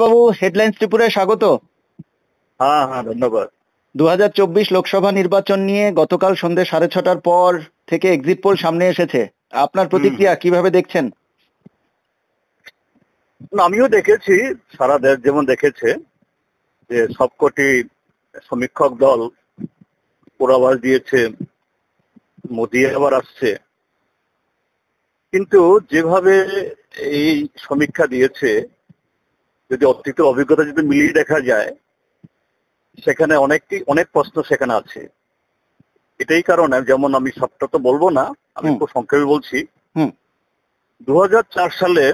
বাবু, headlines ত্রিপুরায় স্বাগত। হ্যাঁ হ্যাঁ, ধন্যবাদ। 2024 লোকসভা নির্বাচন নিয়ে গতকাল সন্ধ্যে 6:30টার পর থেকে এক্সিট পোল সামনে এসেছে। আপনার প্রতিক্রিয়া কিভাবে দেখছেন? না, আমিও দেখেছি, সারা দেশ যেমন দেখেছে যে সবকটি সমীক্ষক দল পূর্বাভাস দিয়েছে মোদি আবার আসছে, কিন্তু যেভাবে এই সমীক্ষা দিয়েছে, যদি অতীতের অভিজ্ঞতা যদি মিলিয়ে দেখা যায়, সেখানে অনেক প্রশ্ন সেখানে আছে। এটাই কারণে, যেমন আমি সবটা তো বলবো না, আমি খুব সংক্ষেপে বলছি। 2004 সালে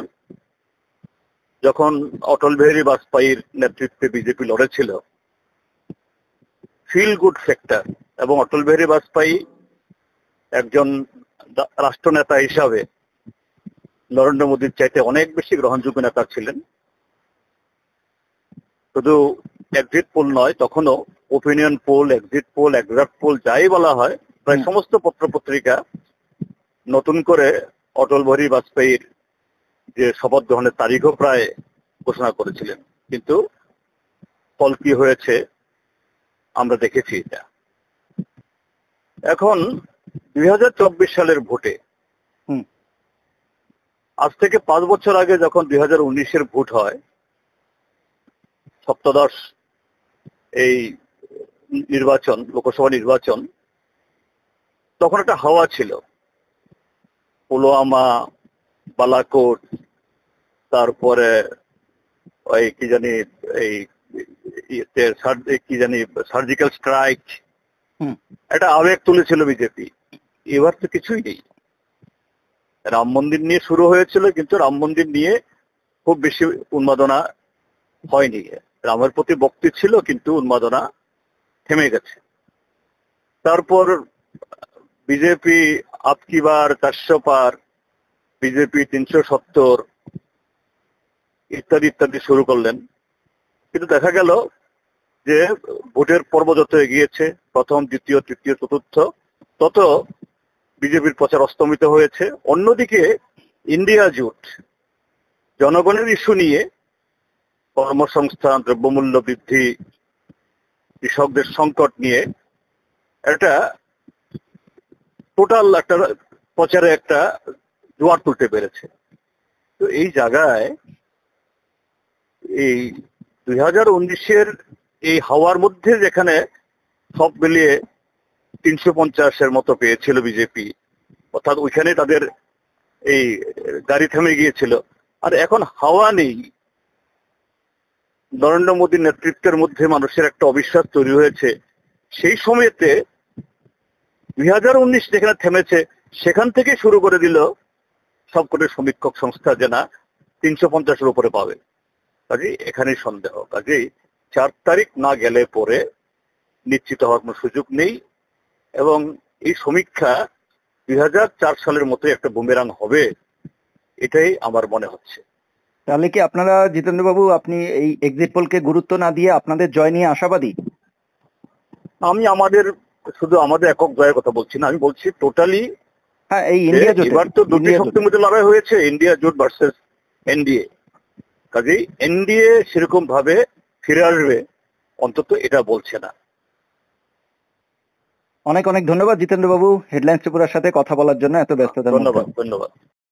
যখন অটল বিহারী বাজপেয়ীর নেতৃত্বে বিজেপি লড়েছিল, ফিল গুড ফ্যাক্টর, এবং অটল বিহারী বাজপেয়ী একজন রাষ্ট্রনেতা হিসাবে নরেন্দ্র মোদীর চাইতে অনেক বেশি গ্রহণযোগ্য নেতা ছিলেন। শুধু এক্সিট পোল নয়, তখনও opinion poll, exit poll, exact poll যাই বলা হয়, প্রায় সমস্ত পত্রপত্রিকা নতুন করে অটল বিহারী বাজপেয়ীর যে শপথ গ্রহণের তারিখও প্রায় ঘোষণা করেছিলেন। কিন্তু ফল কি হয়েছে আমরা দেখেছি। এটা এখন 2024 সালের ভোটে, আজ থেকে 5 বছর আগে যখন 2019-এর ভোট হয়, সপ্তদশ এই নির্বাচন, লোকসভা নির্বাচন, তখন একটা হাওয়া ছিল। পুলওয়ামা, বালাকোট, তারপরে ওই কি জানি, এই কি জানি সার্জিক্যাল স্ট্রাইক, একটা আবেগ তুলেছিল বিজেপি। এবার তো কিছুই নেই। রাম মন্দির নিয়ে শুরু হয়েছিল, কিন্তু রাম মন্দির নিয়ে খুব বেশি উন্মাদনা হয়নি। রামের প্রতি ভক্তি ছিল, কিন্তু উন্মাদনা থেমে গেছে। তারপর বিজেপি আপকি বার 400 পার, বিজেপি 370 ইত্যাদি ইত্যাদি শুরু করলেন। কিন্তু দেখা গেল যে ভোটের পর্ব যত এগিয়েছে, প্রথম, দ্বিতীয়, তৃতীয়, চতুর্থ, তত বিজেপির প্রচার অস্তমিত হয়েছে। অন্যদিকে ইন্ডিয়া জোট জনগণের ইস্যু নিয়ে, কর্মসংস্থান, দ্রব্যমূল্য বৃদ্ধি, কৃষকদের সংকট নিয়ে একটা টোটাল একটা প্রচারে একটা জোয়ার তুলতে পেরেছে। তো এই জায়গায় এই 2019-এর এই হাওয়ার মধ্যে, যেখানে সব মিলিয়ে 350-এর মতো পেয়েছিল বিজেপি, অর্থাৎ ওইখানে তাদের এই গাড়ি থেমে গিয়েছিল। আর এখন হাওয়া নেই, নরেন্দ্র মোদীর নেতৃত্বের মধ্যে মানুষের একটা অবিশ্বাস তৈরি হয়েছে। সেই সময়তে 2019 যেখানে থেমেছে, সেখান থেকে শুরু করে দিল সবকটি সমীক্ষক সংস্থা যে না, 350-এর উপরে পাবে। কাজেই এখানেই সন্দেহ। কাজেই 4 তারিখ না গেলে পরে নিশ্চিত হওয়ার কোনো সুযোগ নেই, এবং এই সমীক্ষা 2004 সালের মতো একটা বুমেরাং হবে, এটাই আমার মনে হচ্ছে। তাহলে কি আপনারা, জিতেন্দ্র বাবু, আপনি এই এক্সিট পোলকে গুরুত্ব না দিয়ে আপনাদের জয় নিয়ে আশাবাদী? আমি শুধু আমাদের একক জয়ের কথা বলছি না, আমি বলছি টোটালি। হ্যাঁ, এই ইন্ডিয়া জোট, এবার তো দুটি শক্তির মধ্যে লড়াই হয়েছে, ইন্ডিয়া জোট ভার্সেস এনডিএ। কাজেই এনডিএ সেরকম ভাবে ফিরে আসবে, অন্তত এটা বলছে না। অনেক অনেক ধন্যবাদ জিতেন্দ্র বাবু, হেডলাইন্স ত্রিপুরার সাথে কথা বলার জন্য এত ব্যস্ততার মধ্যে। ধন্যবাদ।